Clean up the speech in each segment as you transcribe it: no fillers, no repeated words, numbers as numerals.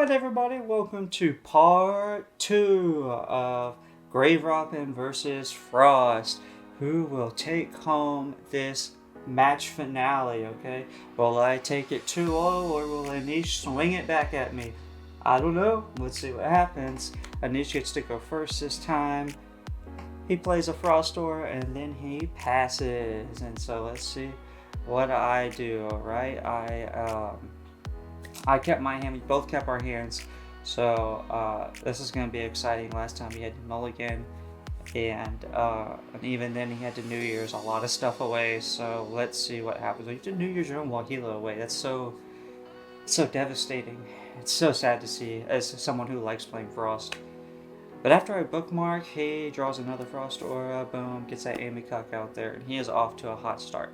Alright everybody, welcome to part 2 of Grave-Robbin versus Frost. Who will take home this match finale, okay? Will I take it 2-0 or will Anish swing it back at me? I don't know. Let's see what happens. Anish gets to go first this time. He plays a Frost door and then he passes. And so let's see what I do, alright? I kept my hand, we both kept our hands, so this is going to be exciting. Last time he had to mulligan, and even then he had to New Year's a lot of stuff away, so let's see what happens. You have to New Year's your own Wahila away. That's so devastating. It's so sad to see as someone who likes playing Frost. But after I bookmark, he draws another Frost aura, boom, gets that Amy Cuck out there, and he is off to a hot start.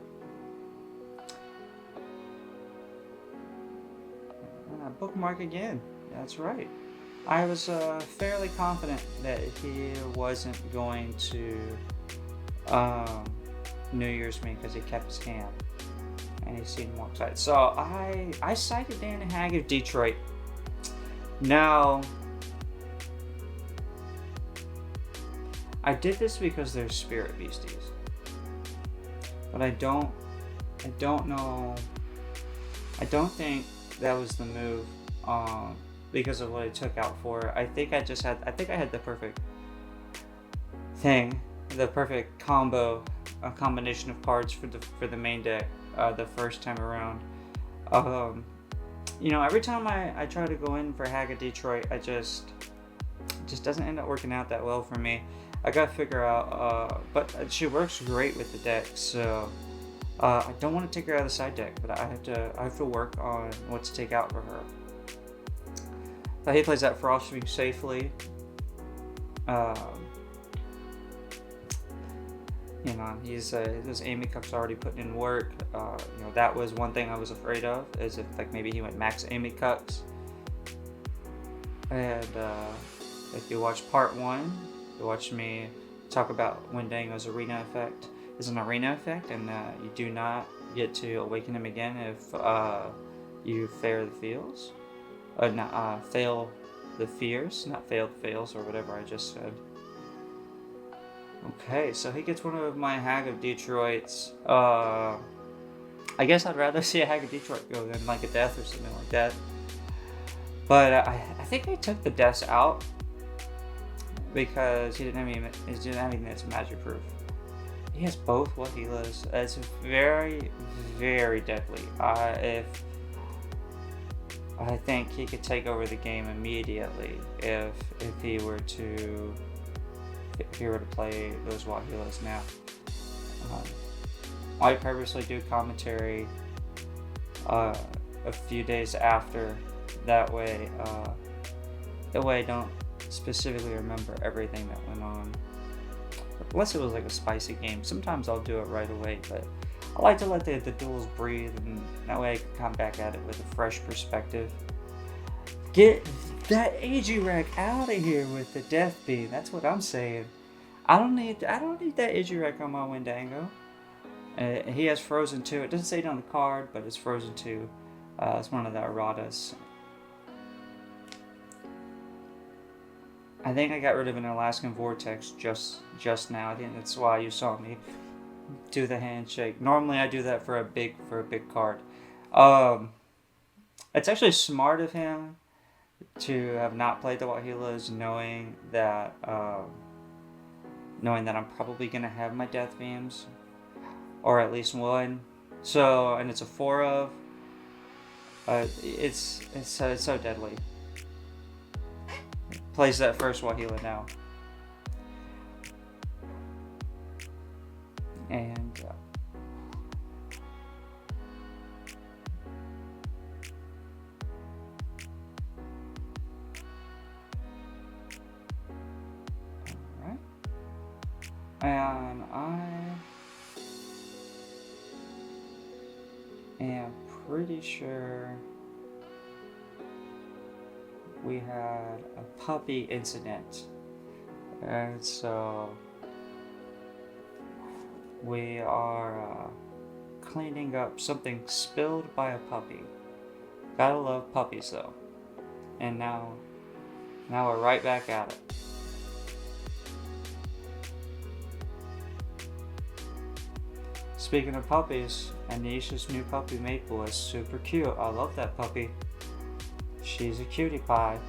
Bookmark again. That's right. I was fairly confident that he wasn't going to New Year's me because he kept his hand and he seemed more excited. So I cited Dan Hag of Detroit. Now I did this because they're spirit beasties, but I don't know. I don't think that was the move because of what I took out for. I think I had the perfect thing, the perfect combination of cards for the main deck the first time around. Every time I try to go in for Hag of Detroit, it just doesn't end up working out that well for me. I gotta figure out, but she works great with the deck, so I don't want to take her out of the side deck, but I have to work on what to take out for her. He plays that Frost Ring safely. His Amy Cuck's already putting in work. That was one thing I was afraid of, is if maybe he went max Amy Cucks. And if you watch part 1, you watch me talk about Wendango's arena effect. Is an arena effect, and you do not get to awaken him again if you fail the feels. Fail the fears, not fail the fails, or whatever I just said. Okay, so he gets one of my Hag of Detroits. I guess I'd rather see a Hag of Detroit go than like a death or something like that. But I think I took the deaths out because he didn't have anything that's magic proof. He has both Wahilas. It's very, very deadly. I think he could take over the game immediately if he were to play those Wahilas now. I purposely do commentary a few days after. That way I don't specifically remember everything that went on. Unless it was like a spicy game. Sometimes I'll do it right away, but I like to let the duels breathe, and that way I can come back at it with a fresh perspective. Get that AG Rack out of here with the Death Beam. That's what I'm saying. I don't need that AG Rack on my Wendango. He has Frozen 2. It doesn't say it on the card, but it's Frozen 2. It's one of the erratas. I think I got rid of an Alaskan Vortex just now. I think that's why you saw me do the handshake. Normally I do that for a big card. It's actually smart of him to have not played the Wahilas, knowing that I'm probably gonna have my Death Beams, or at least one. So, and it's a 4 of. It's so deadly. Plays that first Wahila now. And alright. And I am pretty sure we had a puppy incident, and so we are cleaning up something spilled by a puppy. Gotta love puppies though. and now we're right back at it. Speaking of puppies, Anish's new puppy Maple is super cute. I love that puppy. She's a cutie pie.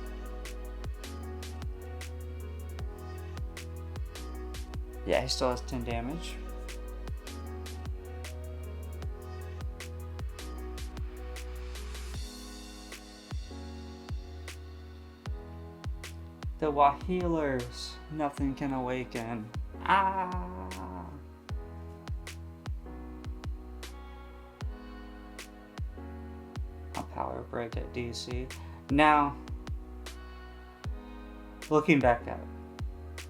Yeah, he still has 10 damage. The Wahealers, nothing can awaken. Ah! I'll power break at DC. Now, looking back at it,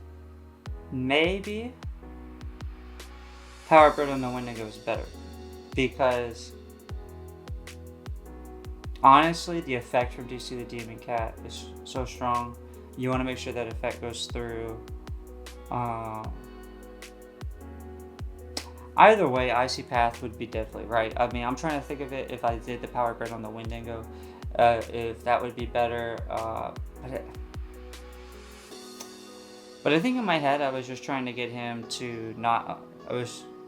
maybe power break on the Wendigo is better, because honestly, the effect from DC the Demon Cat is so strong. You want to make sure that effect goes through. Either way, Icy Path would be deadly, right? I mean, I'm trying to think of it if I did the power grid on the Wendigo, if that would be better. But I think in my head, I was just trying to get him to not. I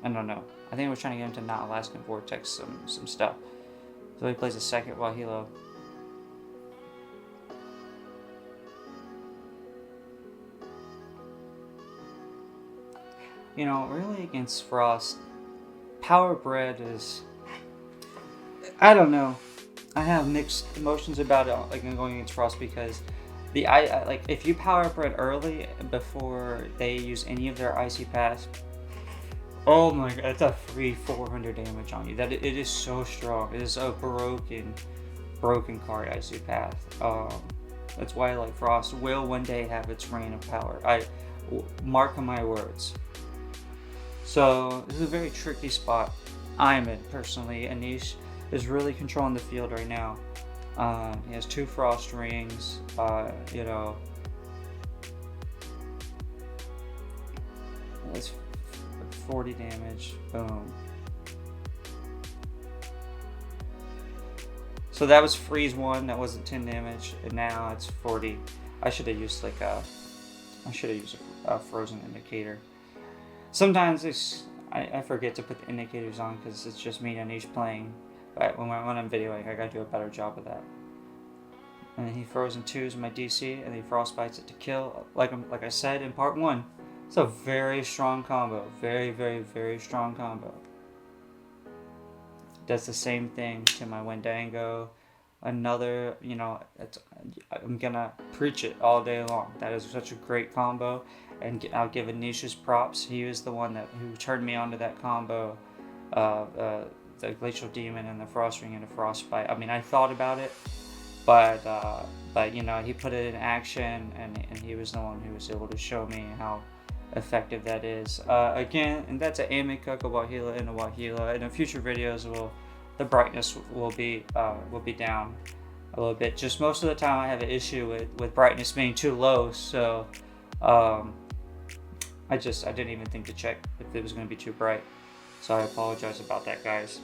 don't know. I think I was trying to get him to not Alaskan Vortex some stuff. So he plays a second Wahilo. You know, really against Frost, Power Bred is, I don't know. I have mixed emotions about it, like going against Frost, because like if you Power Bred early before they use any of their Icy Paths, oh my god, that's a free 400 damage on you. That it is so strong. It is a broken card, Icy Path. That's why like Frost will one day have its reign of power. I mark my words. So this is a very tricky spot I'm in personally. Anish is really controlling the field right now. He has 2 Frost Rings. You know, that's 40 damage. Boom. So that was freeze 1. That wasn't 10 damage, and now it's 40. I should have used like a frozen indicator. Sometimes I forget to put the indicators on because it's just me and Anish playing. But when I'm videoing, I gotta do a better job of that. And he Frozen 2s my DC, and he Frostbites it to kill. Like I said in part 1, it's a very strong combo. Very, very, very strong combo. Does the same thing to my Wendigo. Another, you know, I'm gonna preach it all day long. That is such a great combo, and I'll give Anish's props. He was the one who turned me onto that combo, the Glacial Demon and the Frost Ring and the Frostbite. I mean, I thought about it, but you know, he put it in action, and he was the one who was able to show me how effective that is. Again, and that's an Amika, a Wahila, and a Wahila. In future videos, the brightness will be down a little bit. Just most of the time I have an issue with brightness being too low, so I didn't even think to check if it was going to be too bright. So I apologize about that, guys.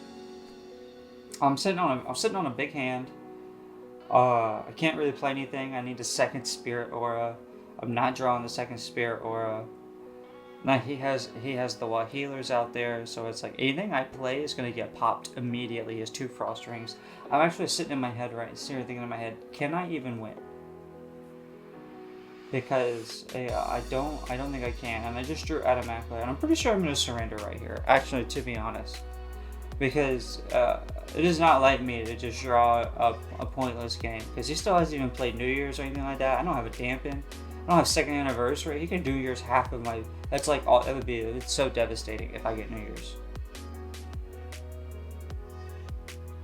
I'm sitting on a big hand. I can't really play anything. I need a second Spirit Aura. I'm not drawing the second Spirit Aura. Now he has the Wahealers out there, so it's like anything I play is gonna get popped immediately. He has 2 Frost Rings. I'm actually sitting in my head thinking in my head, can I even win? Because I don't think I can, and I just drew automatically, and I'm pretty sure I'm gonna surrender right here. Actually, to be honest, because it is not like me to just draw a pointless game. Because he still hasn't even played New Year's or anything like that. I don't have a dampen. I don't have second anniversary. He can do Year's half of my. That's like all. It's so devastating if I get New Year's.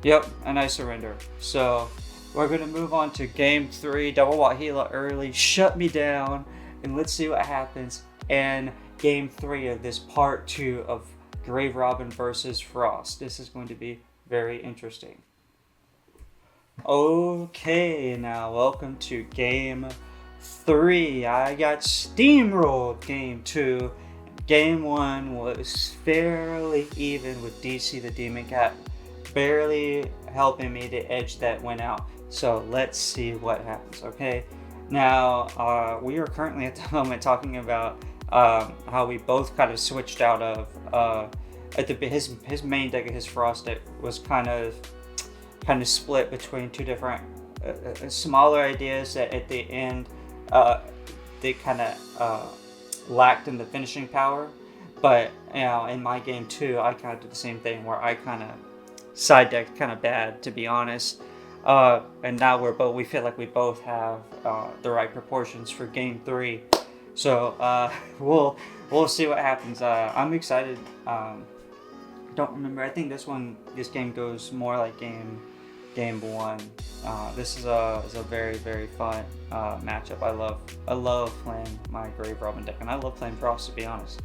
Yep, and I surrender. So we're gonna move on to game 3. Double Wahila early, shut me down, and let's see what happens in game 3 of this part 2 of Grave-Robbin versus Frost. This is going to be very interesting. Okay, now welcome to game 3. I got steamrolled game 2. Game 1 was fairly even with DC the Demon Cat barely helping me to edge that win out. So let's see what happens. Okay, now we are currently at the moment talking about how we both kind of switched out of his main deck, his Frost deck was kind of split between two different smaller ideas that at the end they kind of lacked in the finishing power. But in my game too, I kind of did the same thing where I kind of side decked kind of bad, to be honest. And now we feel like we both have the right proportions for game 3. So we'll see what happens. I'm excited. Don't remember. I think this game goes more like game 1. This is a very, very fun matchup. I love playing my Grave-Robbin deck, and I love playing Frost, to be honest.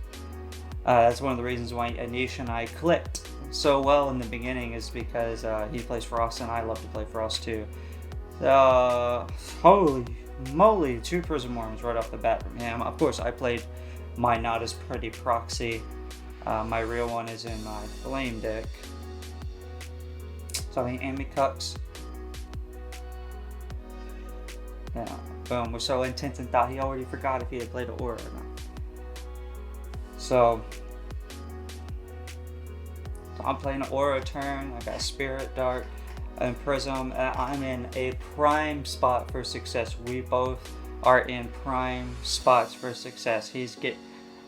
That's one of the reasons why Anish and I clicked so well in the beginning, is because he plays Frost and I love to play Frost too. Holy moly, 2 Prism Worms right off the bat from him. Of course, I played my not as pretty proxy. My real one is in my Flame deck. So I think Amicux. Yeah, boom, was so intense and thought he already forgot if he had played an Aura or not. So I'm playing an Aura turn. I got Spirit Dart and Prism. I'm in a prime spot for success. We both are in prime spots for success. He's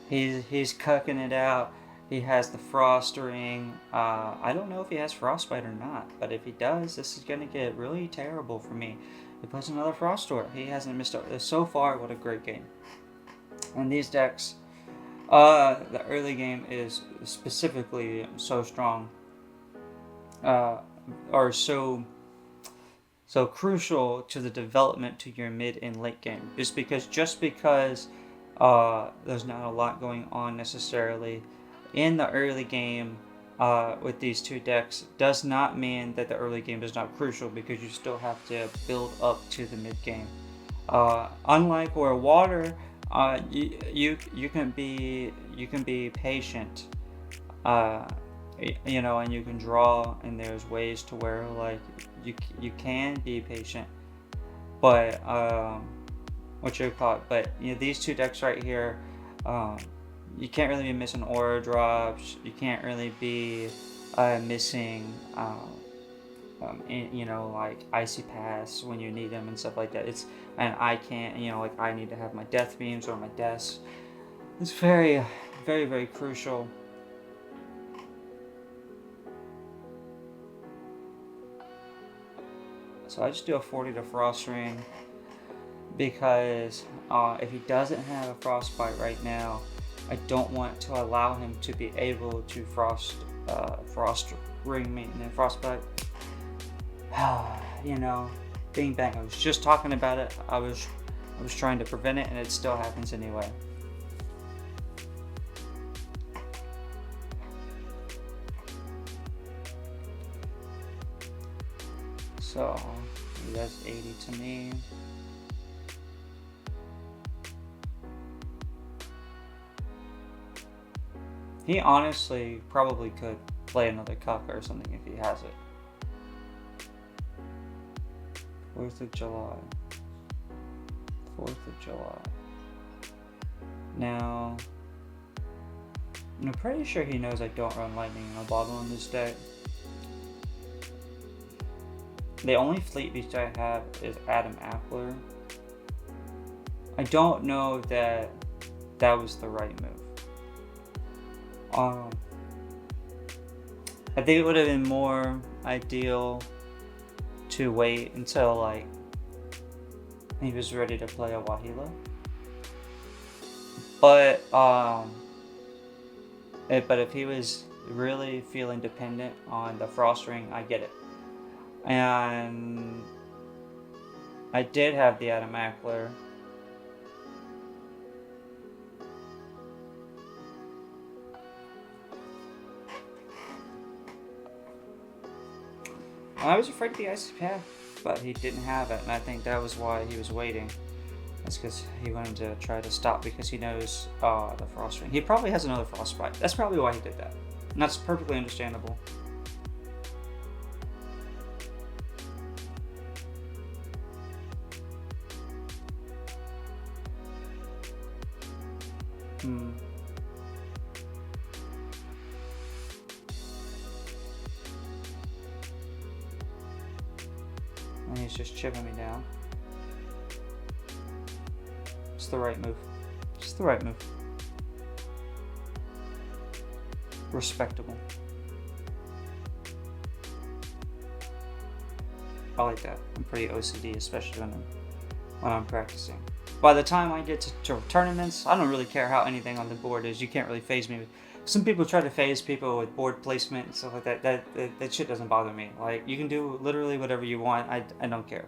cucking it out. He has the Frost Ring. I don't know if he has Frostbite or not, but if he does, this is gonna get really terrible for me. He plays another Frost Aura. He hasn't missed out. So far, what a great game. And these decks, the early game is specifically so strong, or so crucial to the development to your mid and late game. Just because there's not a lot going on necessarily in the early game with these two decks does not mean that the early game is not crucial, because you still have to build up to the mid game. Unlike where water, you can be patient, and you can draw, and there's ways to where like you can be patient, but these two decks right here, you can't really be missing Aura drops. You can't really be missing like Icy Pass when you need them and stuff like that. And I can't, like I need to have my Death Beams or my Deaths. It's very, very, very crucial. So I just do a 40 to Frost Ring, because if he doesn't have a Frostbite right now, I don't want to allow him to be able to Frost Ring me and then Frostbite. Bing bang. I was just talking about it. I was trying to prevent it, and it still happens anyway. So that's 80 to me. He honestly probably could play another Cuck or something if he has it. 4th of July. 4th of July. Now, I'm pretty sure he knows I don't run Lightning and a Bottle in this deck. The only Fleet Beast I have is Adam Appler. I don't know that was the right move. I think it would have been more ideal to wait until like he was ready to play a Wahila. But if he was really feeling dependent on the Frost Ring, I get it. And I did have the Adam Appler. I was afraid of the Icy Path, but he didn't have it, and I think that was why he was waiting. That's because he wanted to try to stop, because he knows the Frost Ring. He probably has another Frostbite. That's probably why he did that. And that's perfectly understandable. And he's just chipping me down. It's the right move. It's the right move. Respectable. I like that. I'm pretty OCD, especially when I'm practicing. By the time I get to tournaments, I don't really care how anything on the board is. You can't really phase me. Some people try to phase people with board placement and stuff like that. That shit doesn't bother me. Like, you can do literally whatever you want. I don't care.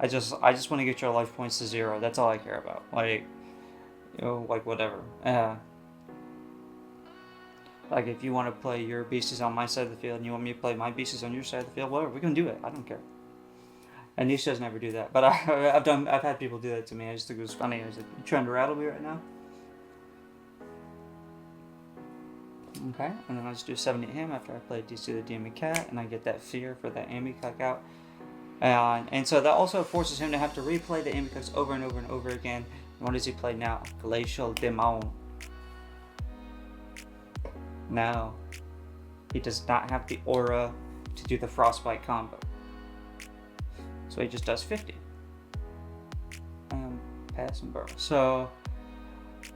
I just want to get your life points to 0. That's all I care about. Like, like whatever. Like, if you want to play your beasties on my side of the field and you want me to play my beasties on your side of the field, whatever, we can do it. I don't care. Anish doesn't ever do that, but I've had people do that to me. I just think it was funny. I was like, "You trying to rattle me right now?" Okay, and then I just do 70 to him after I play DC the Demon Cat, and I get that fear for that ambi cuck out. And so that also forces him to have to replay the ambi cucks over and over and over again. And what does he play now? Glacial Demon. Now, he does not have the aura to do the Frostbite combo. So he just does 50. Pass and burn. So,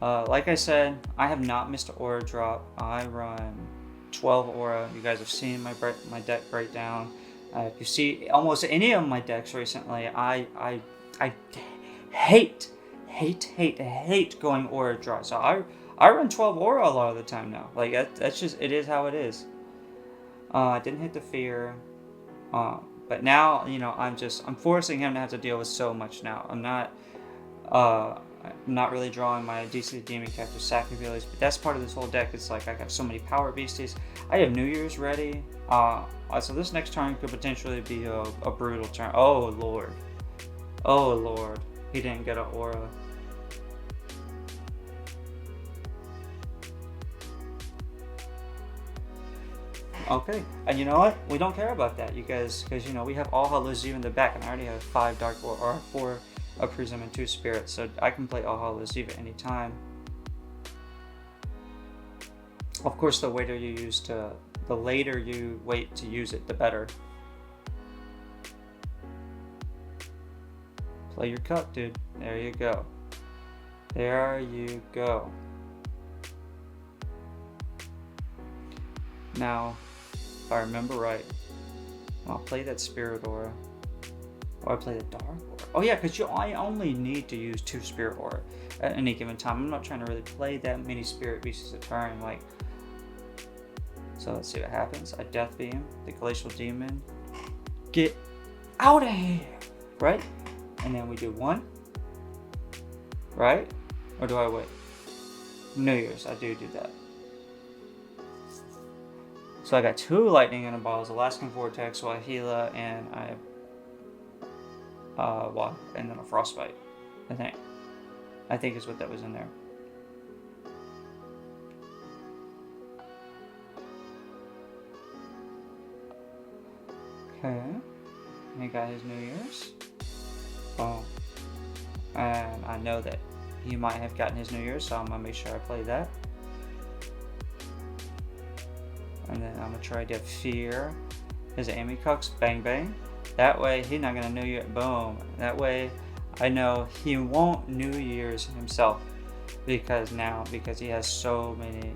like I said, I have not missed an aura drop. I run 12 aura. You guys have seen my deck breakdown. If you see almost any of my decks recently, I hate going aura draw. So I run 12 aura a lot of the time now. Like that's just, it is how it is. I didn't hit the fear. But now, I'm forcing him to have to deal with so much now. I'm not really drawing my DC Demon Cat to sack abilities, but that's part of this whole deck. It's like I got so many power beasties. I have New Year's ready. So this next turn could potentially be a brutal turn. Oh lord. Oh lord. He didn't get an aura. Okay, and you know what? We don't care about that, you guys, because we have All Hallows Eve in the back, and I already have 5 Dark or 4 of Prism and 2 Spirits, so I can play All Hallows Eve at any time. Of course, the later you wait to use it, the better. Play your cup, dude. There you go. There you go. Now, if I remember right, I'll play that Spirit Aura. Or I play the Dark Aura. Oh yeah, because I only need to use 2 Spirit Aura at any given time. I'm not trying to really play that many Spirit Beasts a turn. So let's see what happens. I Death Beam, the Glacial Demon. Get out of here! Right? And then we do 1. Right? Or do I wait? New Year's, I do that. So I got 2 Lightning in a Bottle, Alaskan Vortex, Wahila, and and then a Frostbite, I think is what that was in there. Okay, he got his New Year's. Oh, and I know that he might have gotten his New Year's, so I'm gonna make sure I play that. And then I'm gonna try to fear his Amy Cucks, bang bang. That way he's not gonna New Year, boom. That way I know he won't New Year's himself because he has so many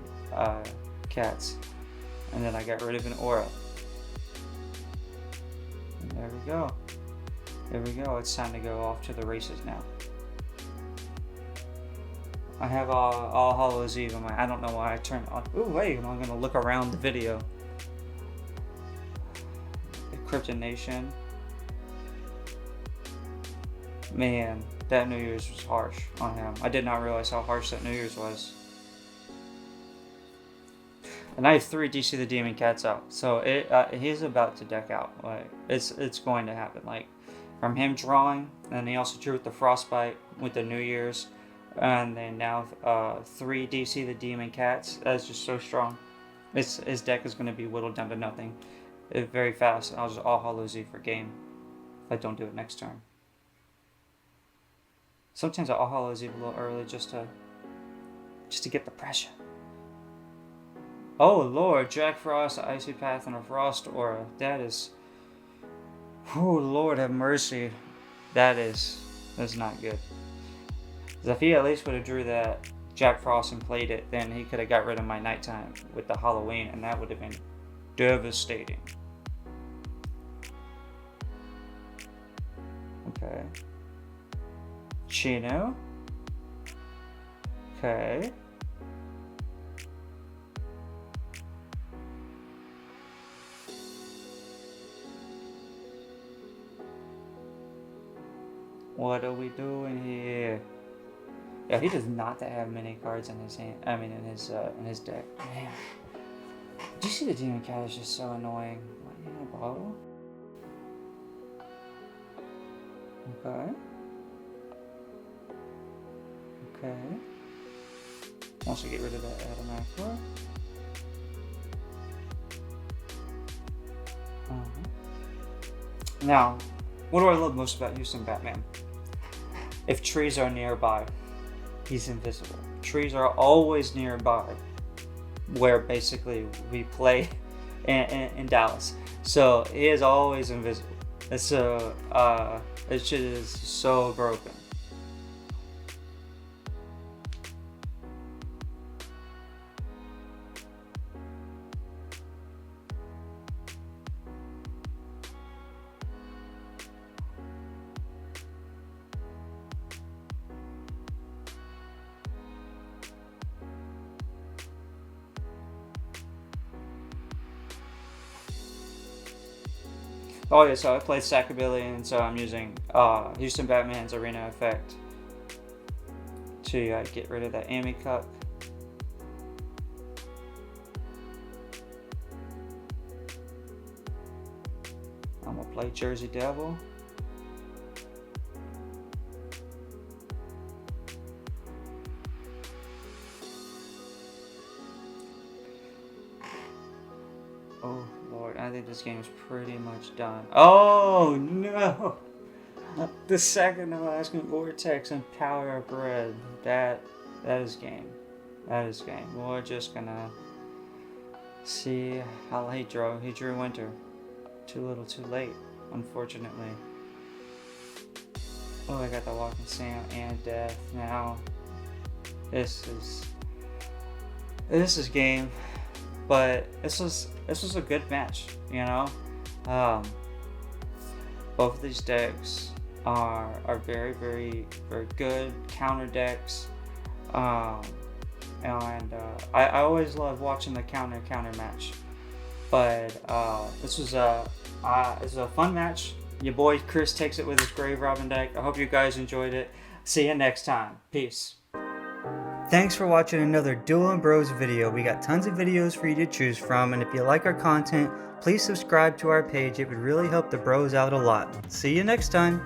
cats. And then I got rid of an aura. And there we go. There we go. It's time to go off to the races now. I have All Hallows Eve on my. I don't know why I turned on. Ooh, wait! I'm gonna look around the video. The Krypton Nation. Man, that New Year's was harsh on him. I did not realize how harsh that New Year's was. And I have 3 DC the Demon Cats out, so he's about to deck out. Like it's going to happen. Like from him drawing, and he also drew with the Frostbite with the New Year's. And then now 3 DC the Demon Cats. That's just so strong. His deck is going to be whittled down to nothing very fast. I'll just All Hallows Eve for game if I don't do it next turn. Sometimes I All Hallows Eve a little early just to just to get the pressure. Oh Lord, Jack Frost, Icy Path, and a Frost Aura. That is... Oh Lord have mercy. That's not good. Because if he at least would have drew that Jack Frost and played it, then he could have got rid of my nighttime with the Halloween, and that would have been devastating. Okay. Chino. Okay. What are we doing here? Yeah, he does not have many cards in his hand. I mean, in his deck. Man, do you see the Demon Cat is just so annoying? What, you have a bottle? Okay. Okay. Wants to get rid of that Adamacula. Now, what do I love most about Houston Batman? If trees are nearby, he's invisible. Trees are always nearby, where basically we play in Dallas. So he is always invisible. So it shit is so broken. Oh yeah, so I played Sackabilly, and so I'm using Houston Batman's Arena Effect to get rid of that Amy Cup. I'm gonna play Jersey Devil. Oh Lord, I think this game is pretty much done. Oh no! The second Alaskan Vortex and Power of Red. That is game. That is game. We're just gonna see how he drew. He drew Winter. Too little, too late, unfortunately. Oh, I got the Walking Sam and Death. Now, this is game. But this was a good match, you know. Both of these decks are very, very, very good counter decks, and I always love watching the counter match. But this was a fun match. Your boy Chris takes it with his Grave-Robbin deck. I hope you guys enjoyed it. See you next time. Peace. Thanks for watching another Dueling Bros video. We got tons of videos for you to choose from, and if you like our content, please subscribe to our page. It would really help the bros out a lot. See you next time.